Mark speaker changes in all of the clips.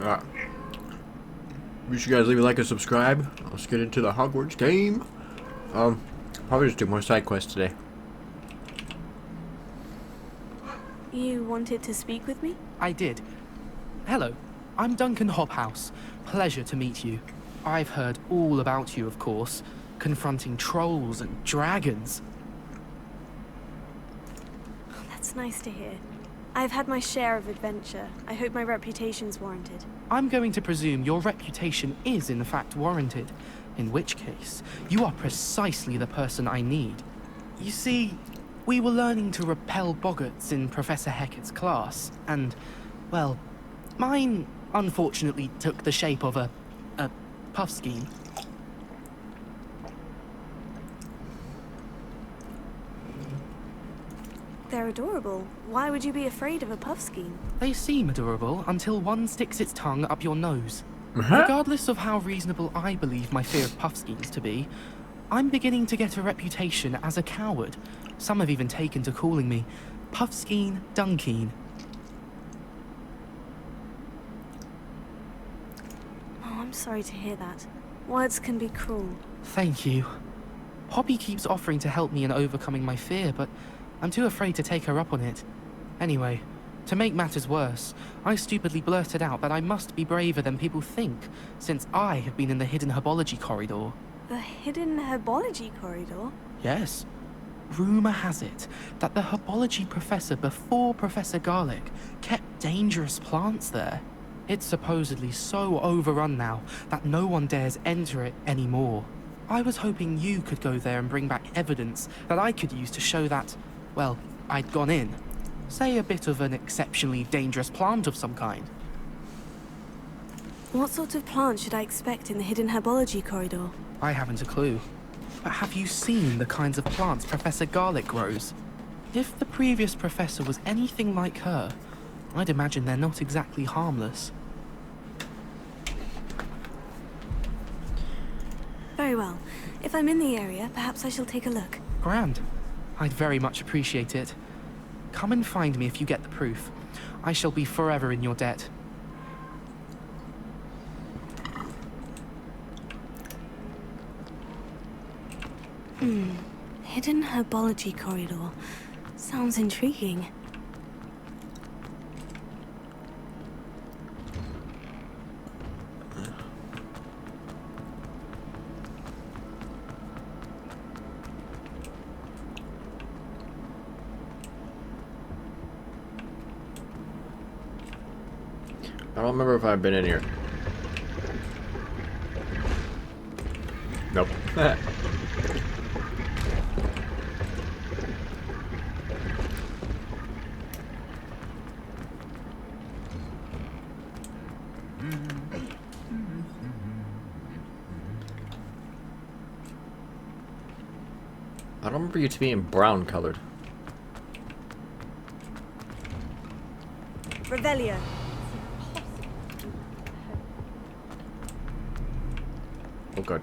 Speaker 1: Uh, Make sure you guys leave a like and subscribe. Let's get into the Hogwarts game. Probably just do more side quests today.
Speaker 2: You wanted to speak with me?
Speaker 3: I did. Hello, I'm Duncan Hobhouse. Pleasure to meet you. I've heard all about you, of course, confronting trolls and dragons.
Speaker 2: That's nice to hear. I've had my share of adventure. I hope my reputation's warranted.
Speaker 3: I'm going to presume your reputation is in fact warranted, in which case, you are precisely the person I need. You see, we were learning to repel boggarts in Professor Hecat's class, and, well, mine unfortunately took the shape of a puff scheme.
Speaker 2: They're adorable. Why would you be afraid of a puff scheme?
Speaker 3: They seem adorable until one sticks its tongue up your nose. Regardless of how reasonable I believe my fear of puff schemes to be, I'm beginning to get a reputation as a coward. Some have even taken to calling me Puffskeen Dunkeen.
Speaker 2: Oh, I'm sorry to hear that. Words can be cruel.
Speaker 3: Thank you. Poppy keeps offering to help me in overcoming my fear, but I'm too afraid to take her up on it. Anyway, to make matters worse, I stupidly blurted out that I must be braver than people think, since I have been in the hidden herbology corridor.
Speaker 2: The hidden herbology corridor?
Speaker 3: Yes. Rumour has it that the herbology professor before Professor Garlick kept dangerous plants there. It's supposedly so overrun now that no one dares enter it anymore. I was hoping you could go there and bring back evidence that I could use to show that, well, I'd gone in. Say a bit of an exceptionally dangerous plant of some kind.
Speaker 2: What sort of plant should I expect in the hidden herbology corridor?
Speaker 3: I haven't a clue. But have you seen the kinds of plants Professor Garlick grows? If the previous professor was anything like her, I'd imagine they're not exactly harmless.
Speaker 2: Very well. If I'm in the area, perhaps I shall take a look.
Speaker 3: Grand. I'd very much appreciate it. Come and find me if you get the proof. I shall be forever in your debt.
Speaker 2: Hidden herbology corridor. Sounds intriguing.
Speaker 1: I don't remember if I've been in here. Nope. I don't remember you to being brown colored.
Speaker 2: Revelio.
Speaker 1: Oh, good.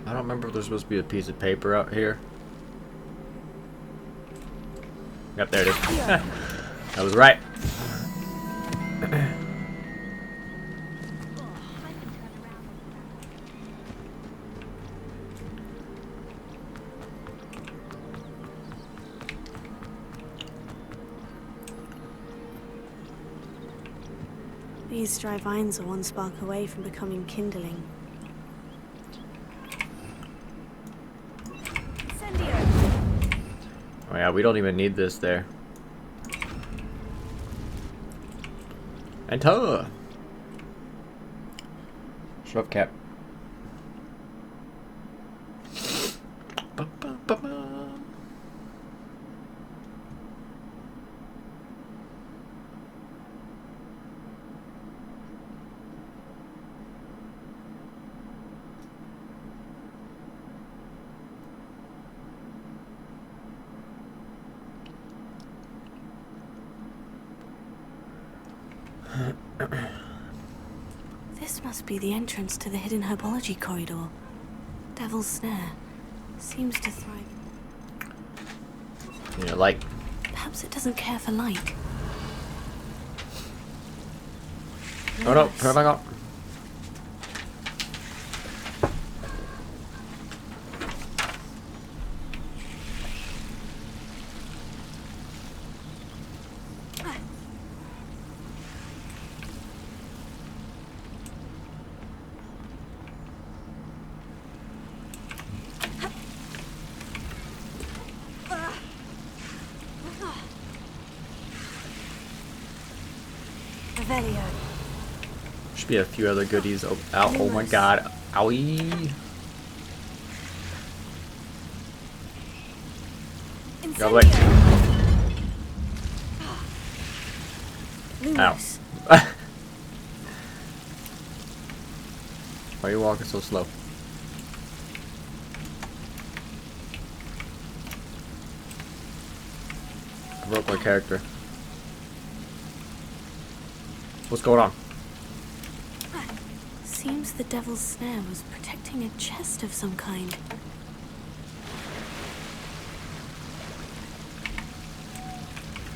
Speaker 1: I don't remember if there's supposed to be a piece of paper out here. Yep, there it is. I was right.
Speaker 2: These dry vines are one spark away from becoming kindling.
Speaker 1: Oh yeah, we don't even need this there. Enter! Shut up, cat.
Speaker 2: must be the entrance to the hidden herbology corridor. Devil's Snare seems to thrive.
Speaker 1: You know, light.
Speaker 2: Perhaps it doesn't care for light.
Speaker 1: Oh no, turn it back on.
Speaker 2: Revelio.
Speaker 1: Should be a few other goodies out. Oh my god. Owie. Go away. Ow. Why are you walking so slow? I broke my character. What's going on?
Speaker 2: Seems the Devil's Snare was protecting a chest of some kind.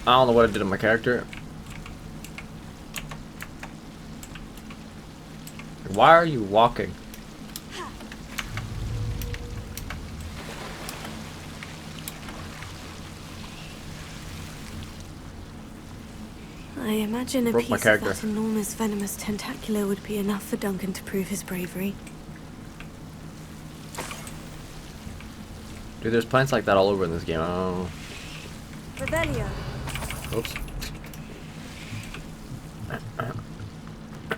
Speaker 1: I don't know what I did to my character. Why are you walking?
Speaker 2: I imagine a
Speaker 1: Broke my
Speaker 2: piece of
Speaker 1: character.
Speaker 2: that enormous venomous tentacular would be enough for Duncan to prove his bravery.
Speaker 1: Dude, there's plants like that all over in this game. I don't know.
Speaker 2: Revelio.
Speaker 1: Oops.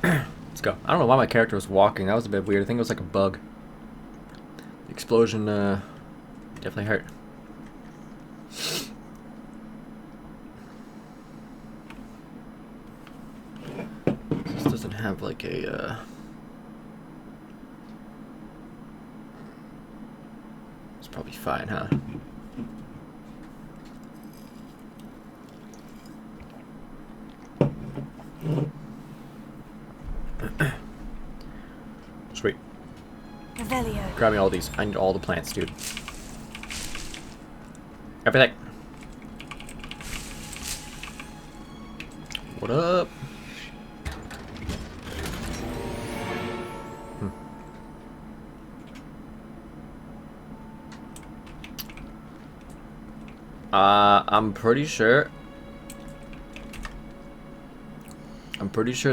Speaker 1: Let's go. I don't know why my character was walking. That was a bit weird. I think it was like a bug. The explosion definitely hurt. This doesn't have like a it's probably fine, huh? Sweet.
Speaker 2: Revelio.
Speaker 1: Grab me all these. I need all the plants, dude. Everything. What up? I'm pretty sure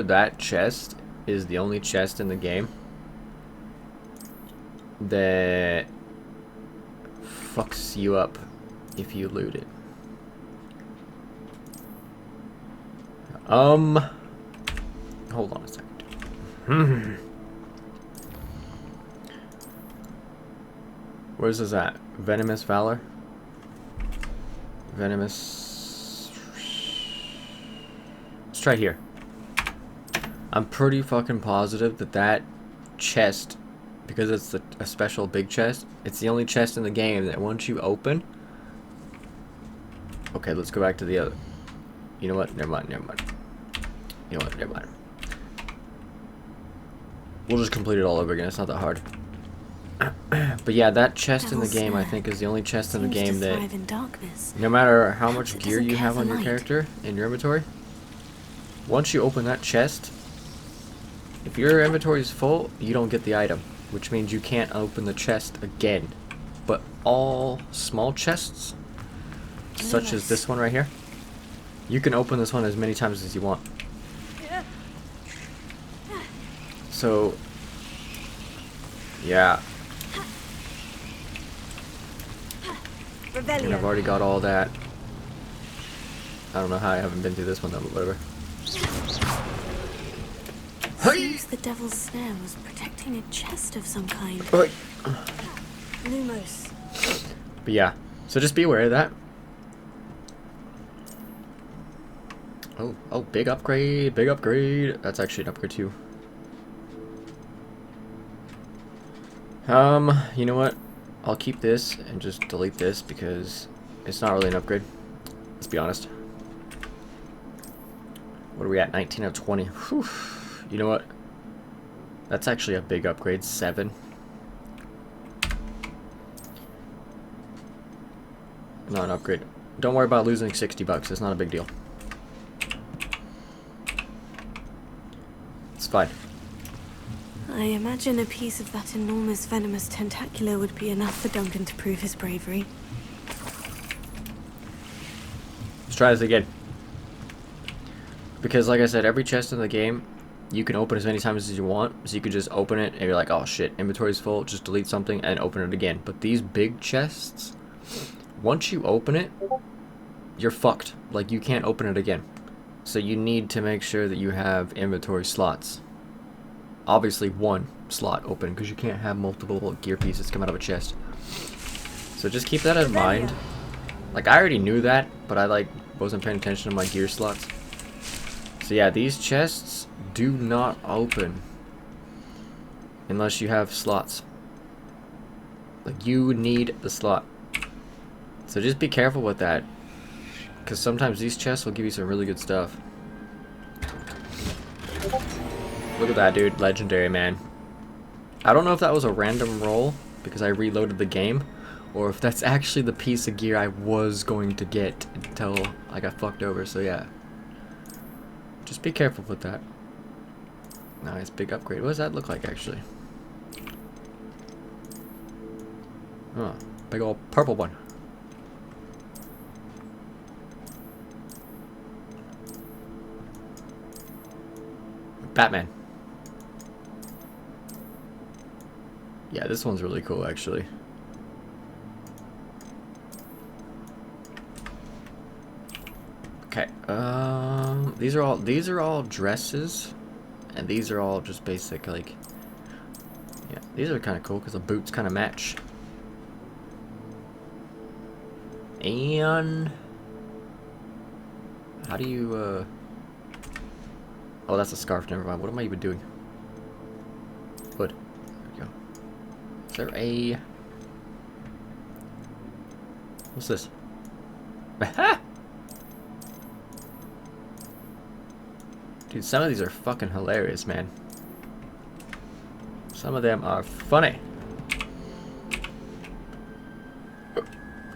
Speaker 1: that chest is the only chest in the game that fucks you up if you loot it. Hold on a second. Where's this at? Venomous Valor? Venomous... Let's try here. I'm pretty fucking positive that that chest, because it's a special big chest, it's the only chest in the game that once you open... Okay, let's go back to the other. You know what? Never mind. You know what? Never mind. We'll just complete it all over again. It's not that hard. But yeah, that chest in the game, I think, is the only chest in the game that, no matter how much gear you have on your character in your inventory, once you open that chest, if your inventory is full, you don't get the item, which means you can't open the chest again. But all small chests, such as this one right here, you can open this one as many times as you want. So, yeah. And I've already got all that. I don't know how I haven't been through this one though, but whatever.
Speaker 2: Seems the Devil's Snare was protecting a chest of some kind. Lumos.
Speaker 1: But yeah, so just be aware of that. Oh, big upgrade, big upgrade. That's actually an upgrade too. You know what? I'll keep this and just delete this because it's not really an upgrade. Let's be honest. What are we at? 19 of 20. Whew. You know what? That's actually a big upgrade. 7. Not an upgrade. Don't worry about losing $60. It's not a big deal. It's fine.
Speaker 2: I imagine a piece of that enormous venomous tentacula would be enough for Duncan to prove his bravery.
Speaker 1: Let's try this again. Because like I said, every chest in the game, you can open as many times as you want. So you could just open it and you're like, oh shit, inventory's full, just delete something and open it again. But these big chests, once you open it, you're fucked. Like, you can't open it again. So you need to make sure that you have inventory slots. Obviously 1 slot open, because you can't have multiple gear pieces come out of a chest. So just keep that in mind. Like, I already knew that, but I like wasn't paying attention to my gear slots. So yeah, these chests do not open unless you have slots. Like, you need the slot. So just be careful with that, because sometimes these chests will give you some really good stuff. Look at that, dude. Legendary, man. I don't know if that was a random roll because I reloaded the game, or if that's actually the piece of gear I was going to get until I got fucked over. So yeah, just be careful with that. Nice big upgrade. What does that look like actually? Oh, big old purple one. Batman. Yeah, this one's really cool actually. Okay, these are all dresses, and these are all just basic, like, yeah, these are kind of cool because the boots kind of match. And how do you oh, that's a scarf, never mind. What am I even doing? Hood. There we go. Is there a... What's this? Dude, some of these are fucking hilarious, man. Some of them are funny.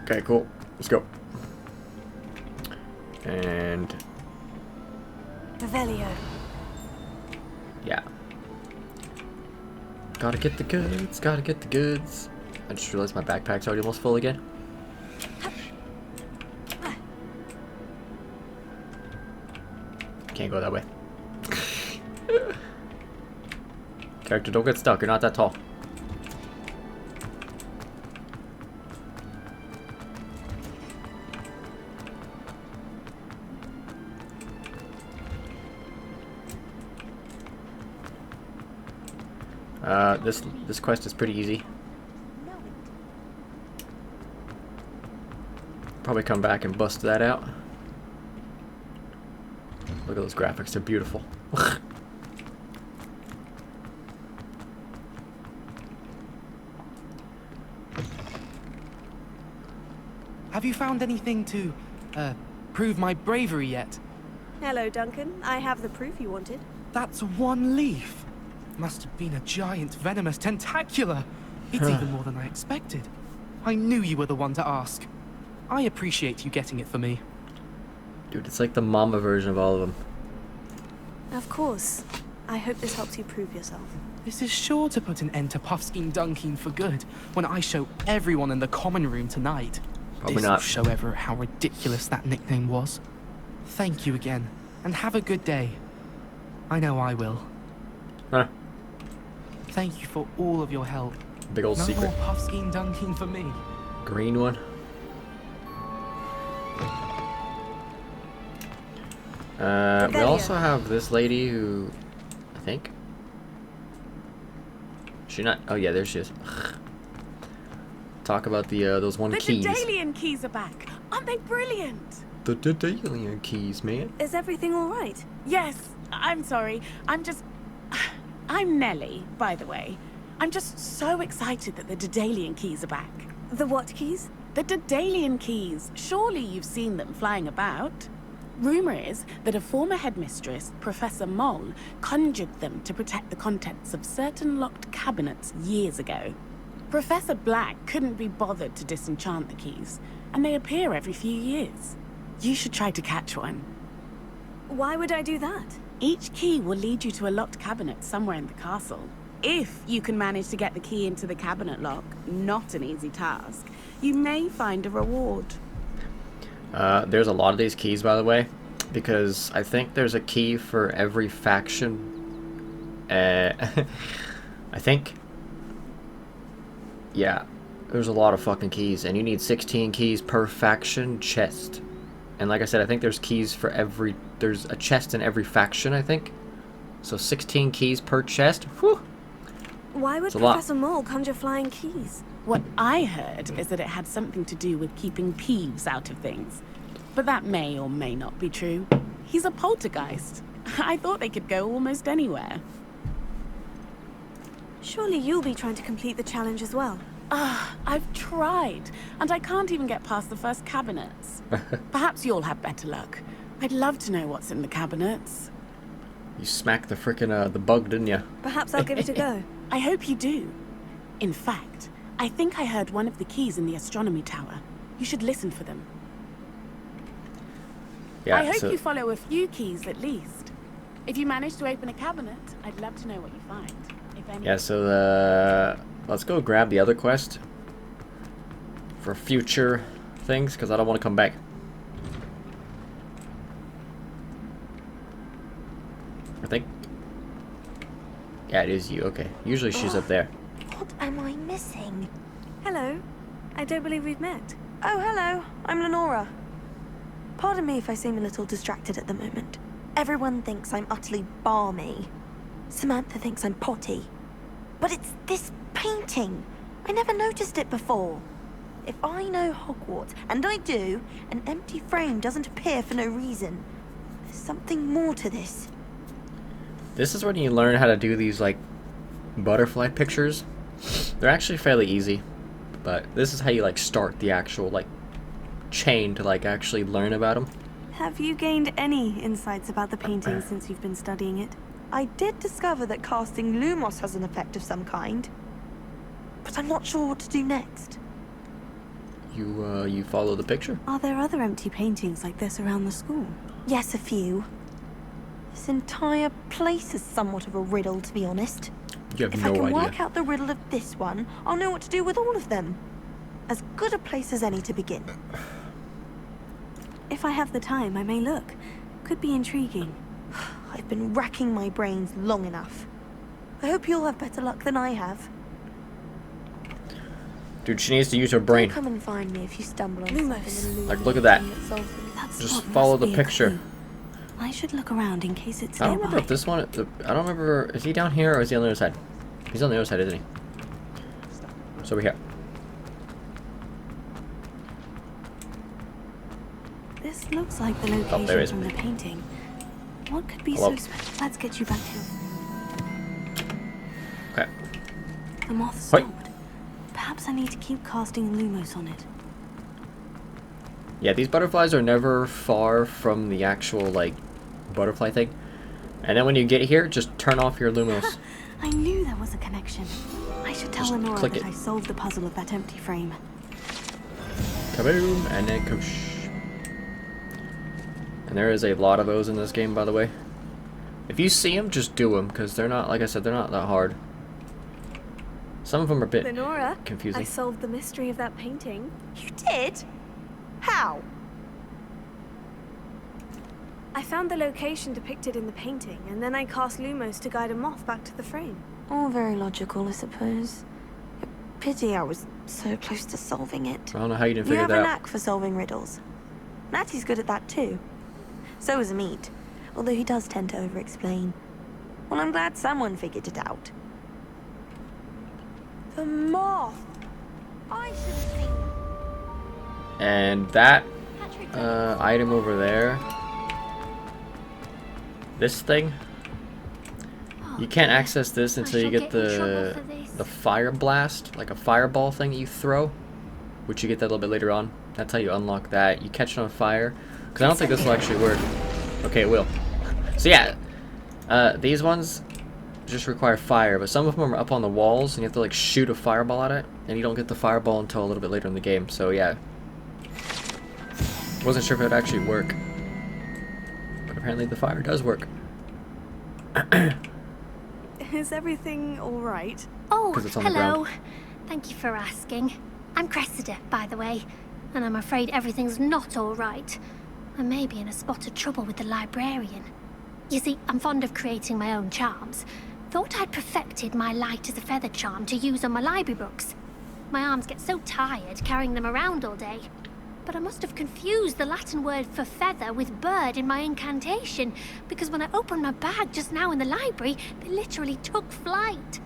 Speaker 1: Okay, cool. Let's go. And...
Speaker 2: Revelio.
Speaker 1: Yeah. Gotta get the goods, gotta get the goods. I just realized my backpack's already almost full again. Can't go that way. Character, don't get stuck, you're not that tall. This quest is pretty easy. Probably come back and bust that out. Look at those graphics, they're beautiful.
Speaker 3: Have you found anything to, prove my bravery yet?
Speaker 2: Hello, Duncan. I have the proof you wanted.
Speaker 3: That's 1 leaf. Must have been a giant venomous tentacula. It's even more than I expected. I knew you were the one to ask. I appreciate you getting it for me.
Speaker 1: Dude, it's like the mama version of all of them.
Speaker 2: Of course. I hope this helps you prove yourself.
Speaker 3: This is sure to put an end to Puffskein Dunkin for good when I show everyone in the common room tonight.
Speaker 1: Probably
Speaker 3: This'll
Speaker 1: not.
Speaker 3: show ever how ridiculous that nickname was. Thank you again, and have a good day. I know I will.
Speaker 1: Huh.
Speaker 3: Thank you for all of your help.
Speaker 1: Big old
Speaker 3: No
Speaker 1: secret.
Speaker 3: more Puffskein Dunkin for me.
Speaker 1: Green one. We also have this lady who, I think. She not? Oh yeah, there she is. Talk about the those
Speaker 4: The
Speaker 1: keys.
Speaker 4: Daedalian keys are back. Aren't they brilliant?
Speaker 1: The Daedalian keys, man.
Speaker 2: Is everything all right?
Speaker 4: Yes, I'm sorry. I'm Nelly, by the way. I'm just so excited that the Daedalian keys are back.
Speaker 2: The what keys?
Speaker 4: The Daedalian keys. Surely you've seen them flying about. Rumor is that a former headmistress, Professor Moll, conjured them to protect the contents of certain locked cabinets years ago. Professor Black couldn't be bothered to disenchant the keys, and they appear every few years. You should try to catch one.
Speaker 2: Why would I do that?
Speaker 4: Each key will lead you to a locked cabinet somewhere in the castle. If you can manage to get the key into the cabinet lock, not an easy task, you may find a reward.
Speaker 1: There's a lot of these keys, by the way, because I think there's a key for every faction. I think... Yeah, there's a lot of fucking keys, and you need 16 keys per faction chest. And like I said, I think there's keys for every... There's a chest in every faction, I think. So 16 keys per chest. Whew.
Speaker 2: Why would Professor Moll conjure flying keys?
Speaker 4: What I heard is that it had something to do with keeping Peeves out of things. But that may or may not be true. He's a poltergeist. I thought they could go almost anywhere.
Speaker 2: Surely you'll be trying to complete the challenge as well.
Speaker 4: I've tried, and I can't even get past the first cabinets. Perhaps you'll have better luck. I'd love to know what's in the cabinets.
Speaker 1: You smacked the frickin' the bug, didn't you?
Speaker 2: Perhaps I'll give it a go.
Speaker 4: I hope you do. In fact, I think I heard one of the keys in the astronomy tower. You should listen for them.
Speaker 1: Yeah,
Speaker 4: I hope you follow a few keys at least. If you manage to open a cabinet, I'd love to know what you find. If any.
Speaker 1: Yeah, so let's go grab the other quest for future things, because I don't want to come back. I think. Yeah, it is you. Okay. Usually she's up there.
Speaker 5: What am I missing?
Speaker 2: Hello. I don't believe we've met.
Speaker 5: Oh, hello. I'm Lenora. Pardon me if I seem a little distracted at the moment. Everyone thinks I'm utterly balmy. Samantha thinks I'm potty. But it's this painting. I never noticed it before. If I know Hogwarts, and I do, an empty frame doesn't appear for no reason. There's something more to this.
Speaker 1: This is when you learn how to do these, like, butterfly pictures. They're actually fairly easy, but this is how you, like, start the actual, like, chain to, like, actually learn about them.
Speaker 2: Have you gained any insights about the painting since you've been studying it?
Speaker 5: I did discover that casting Lumos has an effect of some kind, but I'm not sure what to do next.
Speaker 1: You follow the picture?
Speaker 2: Are there other empty paintings like this around the school?
Speaker 5: Yes, a few. This entire place is somewhat of a riddle, to be honest.
Speaker 1: You have
Speaker 5: if
Speaker 1: no
Speaker 5: I can
Speaker 1: idea.
Speaker 5: work out the riddle of this one, I'll know what to do with all of them. As good a place as any to begin.
Speaker 2: If I have the time, I may look. Could be intriguing.
Speaker 5: I've been racking my brains long enough. I hope you'll have better luck than I have.
Speaker 1: Dude, she needs to use her brain.
Speaker 5: Come and find me if you stumble on
Speaker 2: Lumos.
Speaker 5: something.
Speaker 1: Like, look at that.
Speaker 2: That's
Speaker 1: Just
Speaker 2: what
Speaker 1: follow
Speaker 2: must
Speaker 1: the
Speaker 2: be a
Speaker 1: picture.
Speaker 2: clue. I should look around in case it's
Speaker 1: I don't
Speaker 2: nearby.
Speaker 1: remember if this one... I don't remember... Is he down here or is he on the other side? He's on the other side, isn't he? So we're here.
Speaker 2: This looks like the
Speaker 1: Oh, there
Speaker 2: location
Speaker 1: is.
Speaker 2: from the painting. What could be
Speaker 1: Hello.
Speaker 2: so special? Let's get you back to
Speaker 1: Okay.
Speaker 2: the moth
Speaker 1: Hoi.
Speaker 2: stopped. Perhaps I need to keep casting Lumos on it.
Speaker 1: Yeah, these butterflies are never far from the actual, like, butterfly thing. And then when you get here, just turn off your Lumos.
Speaker 2: I knew there was a connection. I should tell
Speaker 1: Just
Speaker 2: Lenora
Speaker 1: click
Speaker 2: that
Speaker 1: it.
Speaker 2: I solved the puzzle of that empty frame.
Speaker 1: Kaboom! And then koosh. And there is a lot of those in this game, by the way. If you see them, just do them, because they're not, like I said, they're not that hard. Some of them are a bit
Speaker 2: Lenora,
Speaker 1: confusing.
Speaker 2: I solved the mystery of that painting.
Speaker 5: You did? How?
Speaker 2: I found the location depicted in the painting, and then I cast Lumos to guide a moth back to the frame.
Speaker 5: All very logical, I suppose. Pity I was so close to solving it.
Speaker 1: I don't know how you didn't
Speaker 5: You
Speaker 1: figure
Speaker 5: have a
Speaker 1: that out.
Speaker 5: knack for solving riddles. Natty's good at that too. So is Amit, although he does tend to over-explain. Well, I'm glad someone figured it out. The moth! I should have seen.
Speaker 1: And that item over there, this thing, you can't access this until you get the fire blast, like a fireball thing that you throw, which you get that a little bit later on. That's how you unlock that. You catch it on fire, Because I don't think this will actually work. Okay, it will. So yeah, these ones just require fire, but some of them are up on the walls, and you have to like shoot a fireball at it, and you don't get the fireball until a little bit later in the game. So yeah, wasn't sure if it would actually work, but apparently the fire does work.
Speaker 2: Is everything all right?
Speaker 6: Oh,
Speaker 1: 'Cause it's on the
Speaker 6: hello.
Speaker 1: ground.
Speaker 6: Thank you for asking. I'm Cressida, by the way, and I'm afraid everything's not all right. I may be in a spot of trouble with the librarian. You see, I'm fond of creating my own charms. Thought I'd perfected my light as a feather charm to use on my library books. My arms get so tired carrying them around all day. But I must have confused the Latin word for feather with bird in my incantation, because when I opened my bag just now in the library, they literally took flight.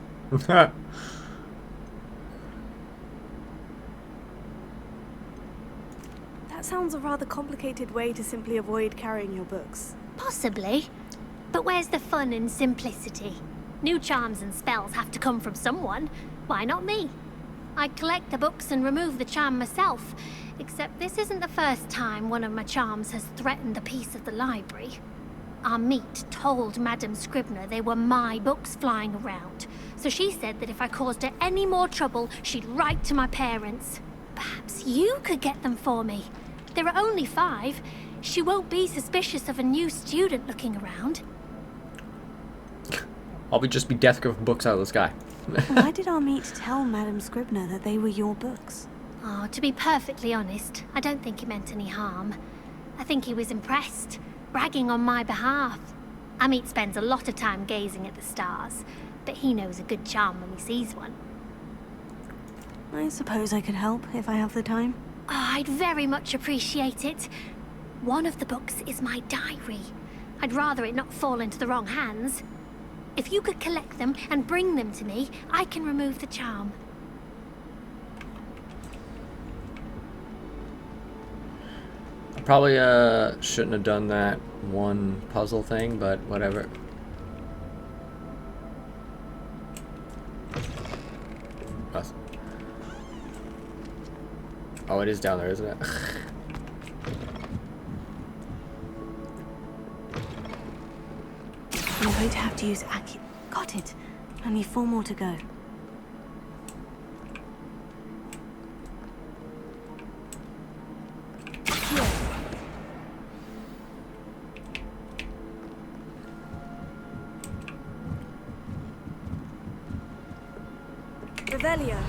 Speaker 2: That sounds a rather complicated way to simply avoid carrying your books.
Speaker 6: Possibly. But where's the fun in simplicity? New charms and spells have to come from someone. Why not me? I collect the books and remove the charm myself. Except this isn't the first time one of my charms has threatened the peace of the library. Our meet told Madame Scribner they were my books flying around. So she said that if I caused her any more trouble, she'd write to my parents. Perhaps you could get them for me. There are only 5. She won't be suspicious of a new student looking around.
Speaker 1: I'll just be death gripping books out of the sky.
Speaker 2: Why did our meet tell Madame Scribner that they were your books?
Speaker 6: Oh, to be perfectly honest, I don't think he meant any harm. I think he was impressed, bragging on my behalf. Amit spends a lot of time gazing at the stars, but he knows a good charm when he sees one.
Speaker 2: I suppose I could help if I have the time.
Speaker 6: Oh, I'd very much appreciate it. One of the books is my diary. I'd rather it not fall into the wrong hands. If you could collect them and bring them to me, I can remove the charm.
Speaker 1: I probably shouldn't have done that one puzzle thing, but whatever. Oh, it is down there, isn't it?
Speaker 2: I'm going to have to use Aki. Got it. Only 4 more to go. Revelio.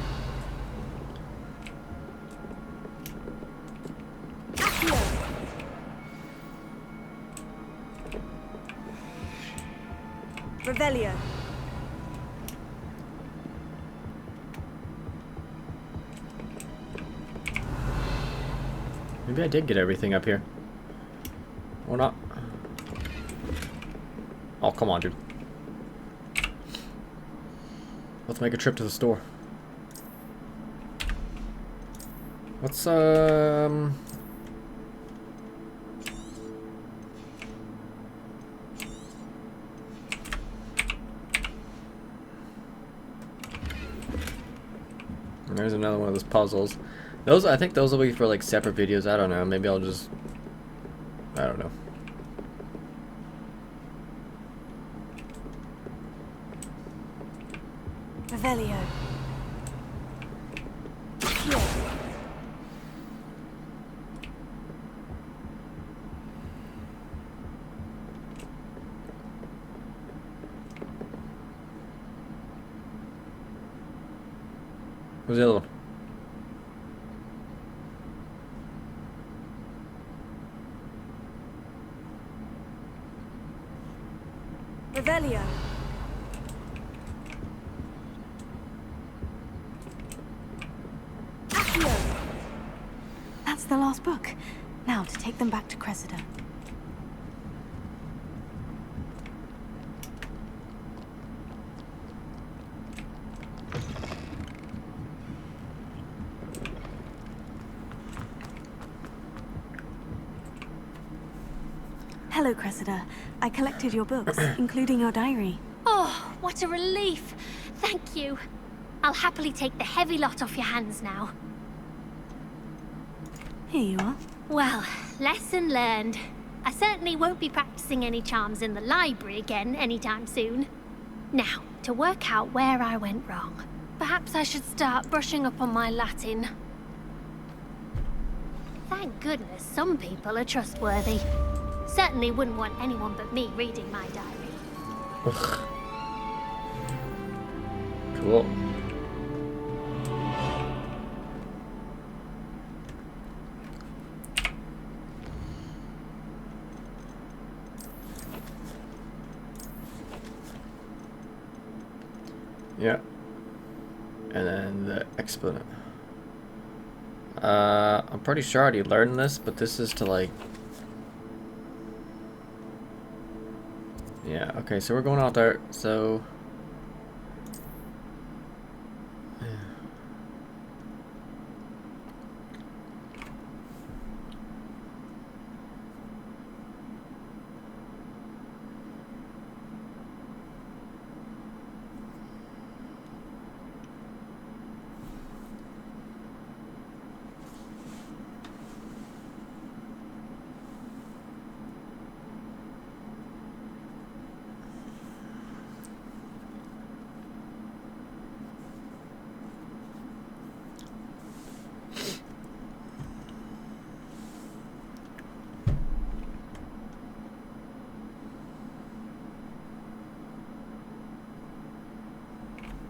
Speaker 2: Accio. Revelio.
Speaker 1: Maybe I did get everything up here. Or not. Oh, come on, dude. Let's make a trip to the store. Let's, There's another one of those puzzles. Those, I think those will be for like separate videos. I don't know. Maybe I'll just, I don't know.
Speaker 2: Revelio.
Speaker 1: Who's the other one?
Speaker 2: Revelio. Accio. That's the last book. Now to take them back to Cressida. Hello, Cressida. I collected your books, including your diary.
Speaker 6: Oh, what a relief. Thank you. I'll happily take the heavy lot off your hands now.
Speaker 2: Here you are.
Speaker 6: Well, lesson learned. I certainly won't be practicing any charms in the library again anytime soon. Now, to work out where I went wrong. Perhaps I should start brushing up on my Latin. Thank goodness some people are trustworthy. Certainly wouldn't want anyone but me reading my diary.
Speaker 1: Ugh. Cool. Yeah. And then the exponent. I'm pretty sure I already learned this, but this is to like... Yeah, okay, so we're going out there, so...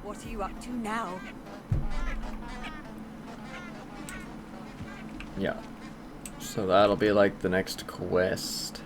Speaker 7: What are you up to now?
Speaker 1: Yeah. So that'll be like the next quest.